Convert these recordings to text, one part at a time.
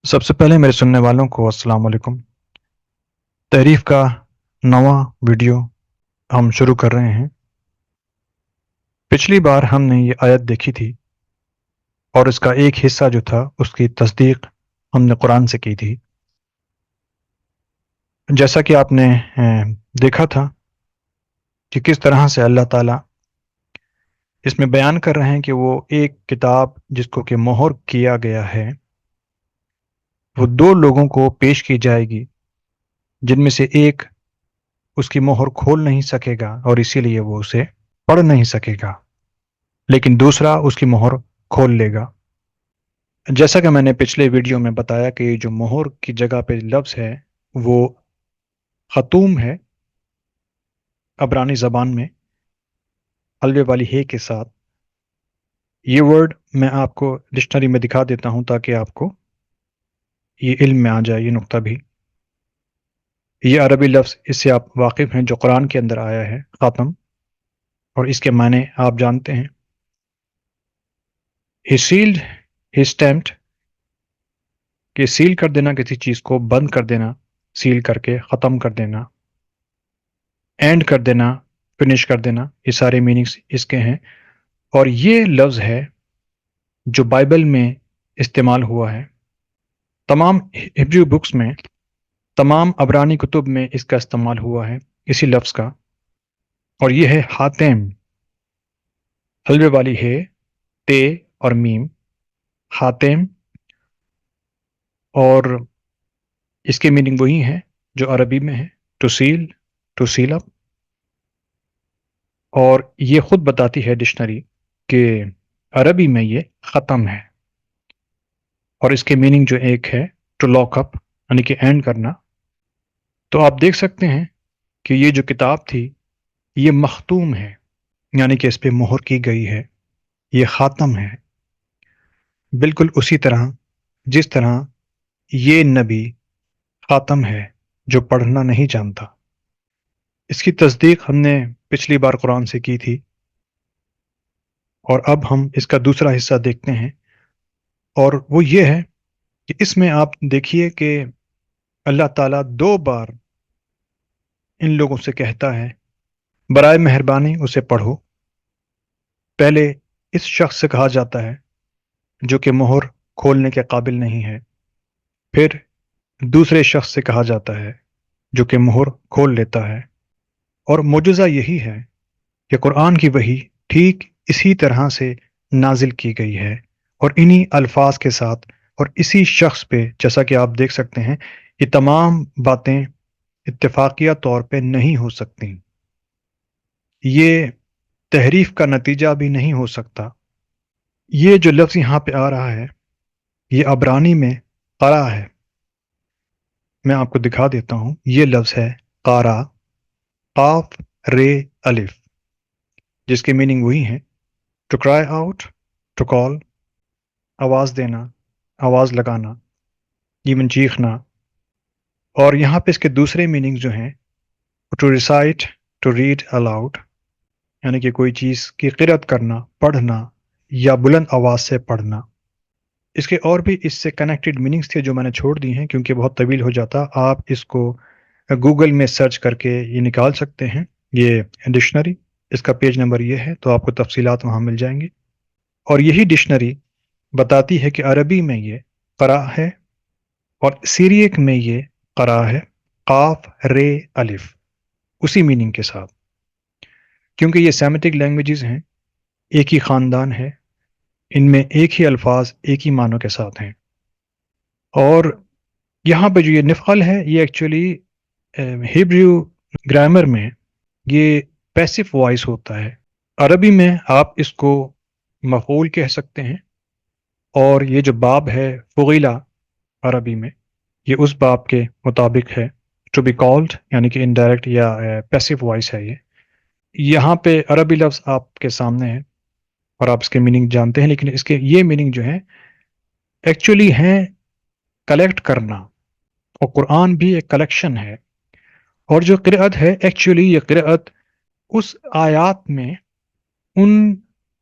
سب سے پہلے میرے سننے والوں کو السلام علیکم۔ تحریف کا نواں ویڈیو ہم شروع کر رہے ہیں۔ پچھلی بار ہم نے یہ آیت دیکھی تھی اور اس کا ایک حصہ جو تھا اس کی تصدیق ہم نے قرآن سے کی تھی۔ جیسا کہ آپ نے دیکھا تھا کہ کس طرح سے اللہ تعالیٰ اس میں بیان کر رہے ہیں کہ وہ ایک کتاب جس کو کہ مہر کیا گیا ہے وہ دو لوگوں کو پیش کی جائے گی، جن میں سے ایک اس کی مہر کھول نہیں سکے گا اور اسی لیے وہ اسے پڑھ نہیں سکے گا، لیکن دوسرا اس کی مہر کھول لے گا۔ جیسا کہ میں نے پچھلے ویڈیو میں بتایا کہ جو مہر کی جگہ پہ لفظ ہے وہ ختوم ہے عبرانی زبان میں حلوے والی ہے کے ساتھ۔ یہ ورڈ میں آپ کو ڈکشنری میں دکھا دیتا ہوں تاکہ آپ کو یہ علم میں آ جائے یہ نقطہ بھی۔ یہ عربی لفظ اس سے آپ واقف ہیں جو قرآن کے اندر آیا ہے، خاتم، اور اس کے معنی آپ جانتے ہیں۔ He sealed, he stamped، کہ سیل کر دینا کسی چیز کو، بند کر دینا، سیل کر کے ختم کر دینا، اینڈ کر دینا، فنش کر دینا، یہ سارے میننگز اس کے ہیں۔ اور یہ لفظ ہے جو بائبل میں استعمال ہوا ہے، تمام ہبریو بکس میں، تمام عبرانی کتب میں اس کا استعمال ہوا ہے اسی لفظ کا، اور یہ ہے حاتم، حلوے والی ہے، تے اور میم، حاتم، اور اس کے میننگ وہی ہیں جو عربی میں ہے، ٹو سیل، ٹو سیل اپ۔ اور یہ خود بتاتی ہے ڈکشنری کہ عربی میں یہ ختم ہے، اور اس کے میننگ جو ایک ہے ٹو لاک اپ، یعنی کہ اینڈ کرنا۔ تو آپ دیکھ سکتے ہیں کہ یہ جو کتاب تھی یہ مختوم ہے، یعنی کہ اس پہ مہر کی گئی ہے، یہ خاتم ہے، بالکل اسی طرح جس طرح یہ نبی خاتم ہے جو پڑھنا نہیں جانتا۔ اس کی تصدیق ہم نے پچھلی بار قرآن سے کی تھی، اور اب ہم اس کا دوسرا حصہ دیکھتے ہیں، اور وہ یہ ہے کہ اس میں آپ دیکھیے کہ اللہ تعالیٰ دو بار ان لوگوں سے کہتا ہے برائے مہربانی اسے پڑھو۔ پہلے اس شخص سے کہا جاتا ہے جو کہ مہر کھولنے کے قابل نہیں ہے، پھر دوسرے شخص سے کہا جاتا ہے جو کہ مہر کھول لیتا ہے۔ اور معجزہ یہی ہے کہ قرآن کی وحی ٹھیک اسی طرح سے نازل کی گئی ہے، اور انہی الفاظ کے ساتھ اور اسی شخص پہ، جیسا کہ آپ دیکھ سکتے ہیں یہ تمام باتیں اتفاقیہ طور پہ نہیں ہو سکتی، یہ تحریف کا نتیجہ بھی نہیں ہو سکتا۔ یہ جو لفظ یہاں پہ آ رہا ہے یہ عبرانی میں قرا ہے، میں آپ کو دکھا دیتا ہوں۔ یہ لفظ ہے قارا، قاف رے الف، جس کے میننگ وہی ہیں to cry out, to call, آواز دینا، آواز لگانا، ایون چیخنا۔ اور یہاں پہ اس کے دوسرے میننگ جو ہیں to recite, to read aloud, یعنی کہ کوئی چیز کی قرأت کرنا، پڑھنا، یا بلند آواز سے پڑھنا۔ اس کے اور بھی اس سے کنیکٹڈ میننگز تھے جو میں نے چھوڑ دی ہیں کیونکہ بہت طویل ہو جاتا۔ آپ اس کو گوگل میں سرچ کر کے یہ نکال سکتے ہیں، یہ ڈکشنری، اس کا پیج نمبر یہ ہے، تو آپ کو تفصیلات وہاں مل جائیں گی۔ اور یہی ڈکشنری بتاتی ہے کہ عربی میں یہ قرا ہے اور سیریک میں یہ قرا ہے، قاف رے الف، اسی میننگ کے ساتھ، کیونکہ یہ سیمیٹک لینگویجز ہیں، ایک ہی خاندان ہے، ان میں ایک ہی الفاظ ایک ہی معنوں کے ساتھ ہیں۔ اور یہاں پہ جو یہ نفعل ہے یہ ایکچولی ہیبریو گرامر میں یہ پیسو وائس ہوتا ہے۔ عربی میں آپ اس کو مفعول کہہ سکتے ہیں، اور یہ جو باب ہے فغیلہ عربی میں، یہ اس باب کے مطابق ہے، ٹو بی کالڈ، یعنی کہ انڈائریکٹ یا پیسو وائس ہے۔ یہ یہاں پہ عربی لفظ آپ کے سامنے ہے اور آپ اس کے میننگ جانتے ہیں، لیکن اس کے یہ میننگ جو ہے ایکچولی ہیں کلیکٹ کرنا، اور قرآن بھی ایک کلیکشن ہے۔ اور جو قرأت ہے ایکچولی یہ قرأت اس آیات میں ان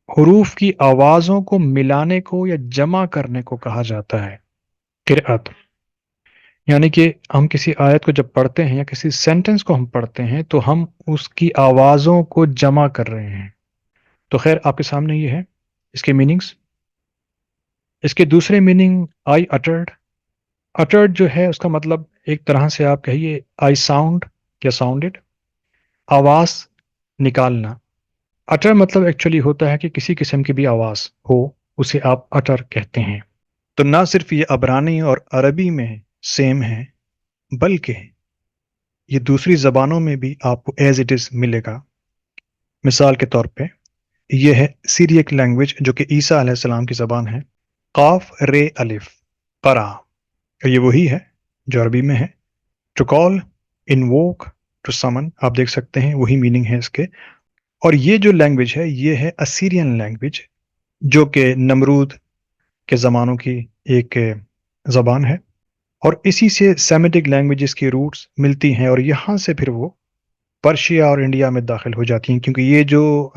حروف کی آوازوں کو ملانے کو یا جمع کرنے کو کہا جاتا ہے۔ قرأت یعنی کہ ہم کسی آیت کو جب پڑھتے ہیں یا کسی سینٹنس کو ہم پڑھتے ہیں تو ہم اس کی آوازوں کو جمع کر رہے ہیں. تو خیر آپ کے سامنے یہ ہے اس کے میننگز. اس کے دوسرے میننگ آئی اٹرڈ. اٹرڈ جو ہے اس کا مطلب ایک طرح سے آپ کہیے آئی ساؤنڈ یا ساؤنڈڈ، آواز نکالنا. اٹر مطلب ایکچولی ہوتا ہے کہ کسی قسم کی بھی آواز ہو اسے آپ اٹر کہتے ہیں. تو نہ صرف یہ عبرانی اور عربی میں سیم ہے بلکہ یہ دوسری زبانوں میں بھی آپ کو ایز اٹ از ملے گا. مثال کے طور پہ یہ ہے سیریک لینگویج جو کہ عیسیٰ علیہ السلام کی زبان ہے. قاف رے الف قرا، یہ وہی ہے جو عربی میں ہے. ٹو کال، انووک، ٹو سمن، آپ دیکھ سکتے ہیں وہی میننگ ہے اس کے. اور یہ جو لینگویج ہے یہ ہے اسیرین لینگویج جو کہ نمرود کے زمانوں کی ایک زبان ہے. اور اسی سے سیمیٹک لینگویجز کی روٹس ملتی ہیں اور یہاں سے پھر وہ پرشیا اور انڈیا میں داخل ہو جاتی ہیں، کیونکہ یہ جو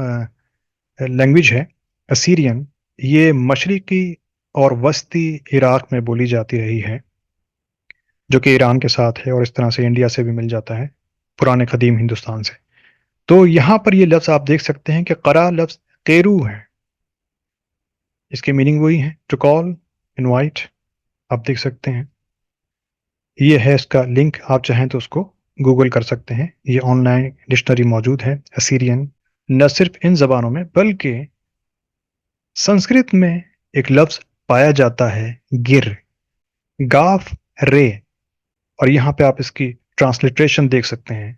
لینگویج ہے اسیرین یہ مشرقی اور وسطی عراق میں بولی جاتی رہی ہے جو کہ ایران کے ساتھ ہے، اور اس طرح سے انڈیا سے بھی مل جاتا ہے پرانے قدیم ہندوستان سے. تو یہاں پر یہ لفظ آپ دیکھ سکتے ہیں کہ قرا لفظ قیرو ہے، اس کے میننگ وہی ہے ٹو کال، انوائٹ، آپ دیکھ سکتے ہیں. یہ ہے اس کا لنک، آپ چاہیں تو اس کو گوگل کر سکتے ہیں، یہ آن لائن ڈکشنری موجود ہے. اسیرین نہ صرف ان زبانوں میں بلکہ سنسکرت میں ایک لفظ پایا جاتا ہے گر، گاف رے، اور یہاں پہ آپ اس کی ٹرانسلیٹریشن دیکھ سکتے ہیں.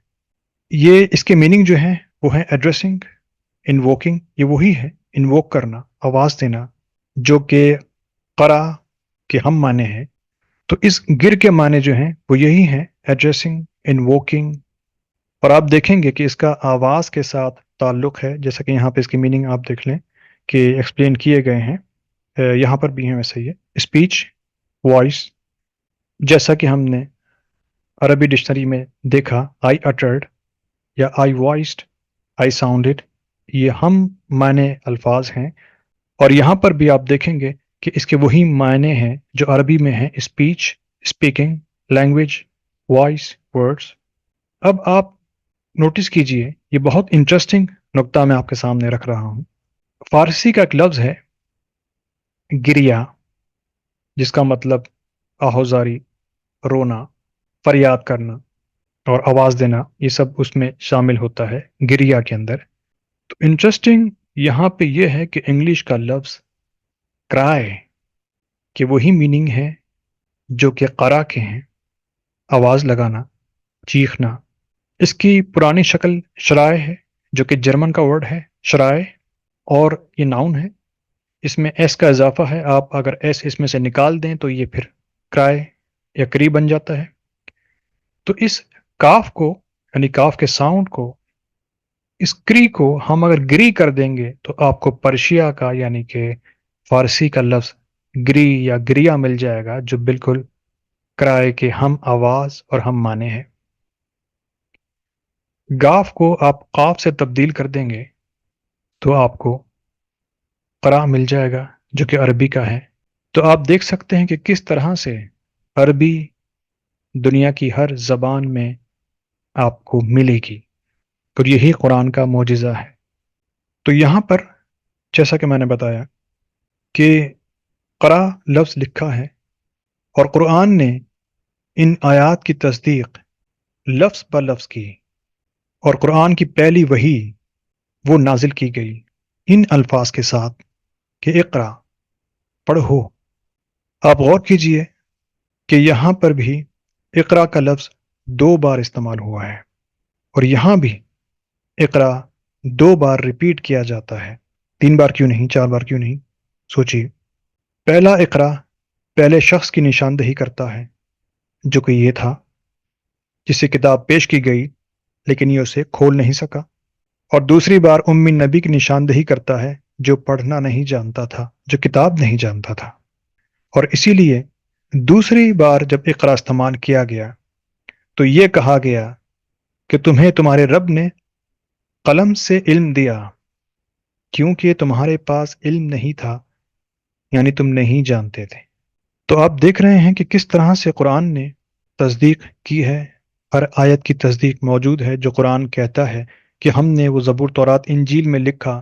یہ اس کے میننگ جو ہیں وہ ہے ایڈریسنگ، انووکنگ، یہ وہی ہے انووک کرنا، آواز دینا، جو کہ قرا کے ہم معنی ہیں. تو اس گر کے معنی جو ہیں وہ یہی ہیں ایڈریسنگ، انووکنگ. اور آپ دیکھیں گے کہ اس کا آواز کے ساتھ تعلق ہے، جیسا کہ یہاں پہ اس کی میننگ آپ دیکھ لیں کہ ایکسپلین کیے گئے ہیں، یہاں پر بھی ہیں ویسے ہی اسپیچ، وائس. جیسا کہ ہم نے عربی ڈکشنری میں دیکھا آئی اٹرڈ یا آئی وائسڈ، آئی ساؤنڈڈ، یہ ہم معنی الفاظ ہیں. اور یہاں پر بھی آپ دیکھیں گے کہ اس کے وہی معنی ہیں جو عربی میں ہیں speech, speaking, language, voice, words. اب آپ نوٹس کیجئے یہ بہت انٹرسٹنگ نقطہ میں آپ کے سامنے رکھ رہا ہوں. فارسی کا ایک لفظ ہے گریا جس کا مطلب آہوزاری، رونا، فریاد کرنا اور آواز دینا، یہ سب اس میں شامل ہوتا ہے گریا کے اندر. تو انٹرسٹنگ یہاں پہ یہ ہے کہ انگلش کا لفظ کرائے کہ وہی میننگ ہے جو کہ قرا کے ہیں، آواز لگانا، چیخنا. اس کی پرانی شکل شرائع ہے جو کہ جرمن کا ورڈ ہے شرائع، اور یہ ناؤن ہے، اس میں ایس کا اضافہ ہے. آپ اگر ایس اس میں سے نکال دیں تو یہ پھر کرائے یا کری بن جاتا ہے. تو اس کاف کو یعنی کاف کے ساؤنڈ کو، اس کری کو ہم اگر گری کر دیں گے تو آپ کو پرشیا کا یعنی کہ فارسی کا لفظ گری یا گریا مل جائے گا جو بالکل کرائے کے ہم آواز اور ہم معنی ہے. گاف کو آپ قاف سے تبدیل کر دیں گے تو آپ کو قرا مل جائے گا جو کہ عربی کا ہے. تو آپ دیکھ سکتے ہیں کہ کس طرح سے عربی دنیا کی ہر زبان میں آپ کو ملے گی، اور یہی قرآن کا معجزہ ہے. تو یہاں پر جیسا کہ میں نے بتایا کہ قرا لفظ لکھا ہے اور قرآن نے ان آیات کی تصدیق لفظ بہ لفظ کی، اور قرآن کی پہلی وحی وہ نازل کی گئی ان الفاظ کے ساتھ کہ اقرا، پڑھو. آپ غور کیجئے کہ یہاں پر بھی اقرا کا لفظ 2 بار استعمال ہوا ہے، اور یہاں بھی اقرا 2 بار ریپیٹ کیا جاتا ہے. 3 بار کیوں نہیں، 4 بار کیوں نہیں؟ سوچیے. پہلا اقرا پہلے شخص کی نشاندہی کرتا ہے جو کہ یہ تھا جسے کتاب پیش کی گئی لیکن یہ اسے کھول نہیں سکا. اور دوسری بار امی نبی کی نشاندہی کرتا ہے جو پڑھنا نہیں جانتا تھا، جو کتاب نہیں جانتا تھا. اور اسی لیے دوسری بار جب اقرا استعمال کیا گیا تو یہ کہا گیا کہ تمہیں تمہارے رب نے قلم سے علم دیا کیونکہ تمہارے پاس علم نہیں تھا، یعنی تم نہیں جانتے تھے. تو آپ دیکھ رہے ہیں کہ کس طرح سے قرآن نے تصدیق کی ہے، ہر آیت کی تصدیق موجود ہے۔ جو قرآن کہتا ہے کہ ہم نے وہ زبور، تورات، انجیل میں لکھا،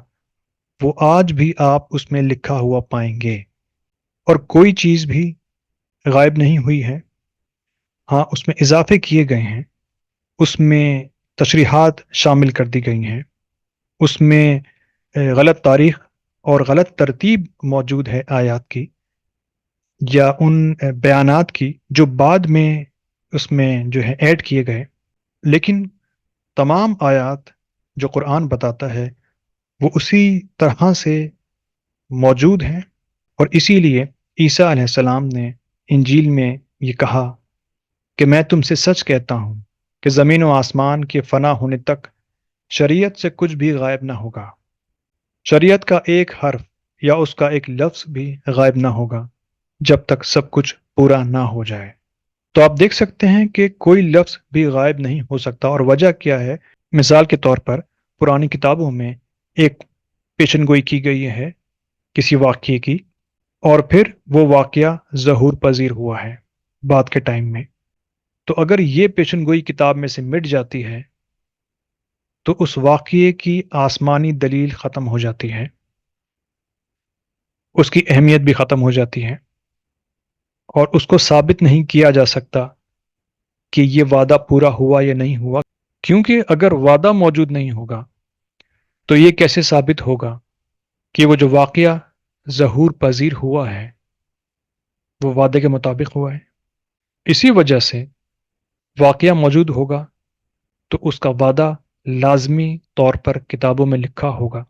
وہ آج بھی آپ اس میں لکھا ہوا پائیں گے، اور کوئی چیز بھی غائب نہیں ہوئی ہے۔ ہاں، اس میں اضافے کیے گئے ہیں، اس میں تشریحات شامل کر دی گئی ہیں، اس میں غلط تاریخ اور غلط ترتیب موجود ہے آیات کی یا ان بیانات کی جو بعد میں اس میں جو ہے ایڈ کیے گئے، لیکن تمام آیات جو قرآن بتاتا ہے وہ اسی طرح سے موجود ہیں۔ اور اسی لیے عیسیٰ علیہ السلام نے انجیل میں یہ کہا کہ میں تم سے سچ کہتا ہوں کہ زمین و آسمان کے فنا ہونے تک شریعت سے کچھ بھی غائب نہ ہوگا، شریعت کا ایک حرف یا اس کا ایک لفظ بھی غائب نہ ہوگا جب تک سب کچھ پورا نہ ہو جائے۔ تو آپ دیکھ سکتے ہیں کہ کوئی لفظ بھی غائب نہیں ہو سکتا، اور وجہ کیا ہے؟ مثال کے طور پر پرانی کتابوں میں ایک پیشن گوئی کی گئی ہے کسی واقعے کی، اور پھر وہ واقعہ ظہور پذیر ہوا ہے بعد کے ٹائم میں، تو اگر یہ پیشن گوئی کتاب میں سے مٹ جاتی ہے تو اس واقعے کی آسمانی دلیل ختم ہو جاتی ہے، اس کی اہمیت بھی ختم ہو جاتی ہے، اور اس کو ثابت نہیں کیا جا سکتا کہ یہ وعدہ پورا ہوا یا نہیں ہوا، کیونکہ اگر وعدہ موجود نہیں ہوگا تو یہ کیسے ثابت ہوگا کہ وہ جو واقعہ ظہور پذیر ہوا ہے وہ وعدے کے مطابق ہوا ہے؟ اسی وجہ سے واقعہ موجود ہوگا تو اس کا وعدہ لازمی طور پر کتابوں میں لکھا ہوگا۔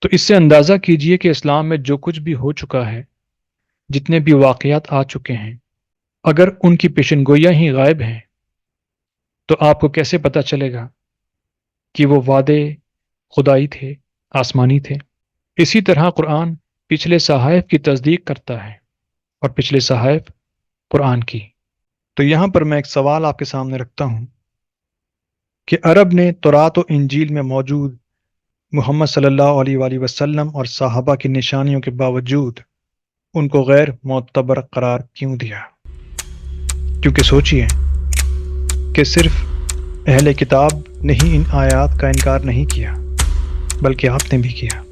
تو اس سے اندازہ کیجئے کہ اسلام میں جو کچھ بھی ہو چکا ہے، جتنے بھی واقعات آ چکے ہیں، اگر ان کی پیشن گوئیاں ہی غائب ہیں تو آپ کو کیسے پتہ چلے گا کہ وہ وعدے خدائی تھے، آسمانی تھے؟ اسی طرح قرآن پچھلے صحائف کی تصدیق کرتا ہے، اور پچھلے صحائف قرآن کی۔ تو یہاں پر میں ایک سوال آپ کے سامنے رکھتا ہوں کہ عرب نے تورات و انجیل میں موجود محمد صلی اللہ علیہ وآلہ وسلم اور صحابہ کی نشانیوں کے باوجود ان کو غیر معتبر قرار کیوں دیا؟ کیونکہ سوچئے کہ صرف اہل کتاب نے ہی ان آیات کا انکار نہیں کیا، بلکہ آپ نے بھی کیا۔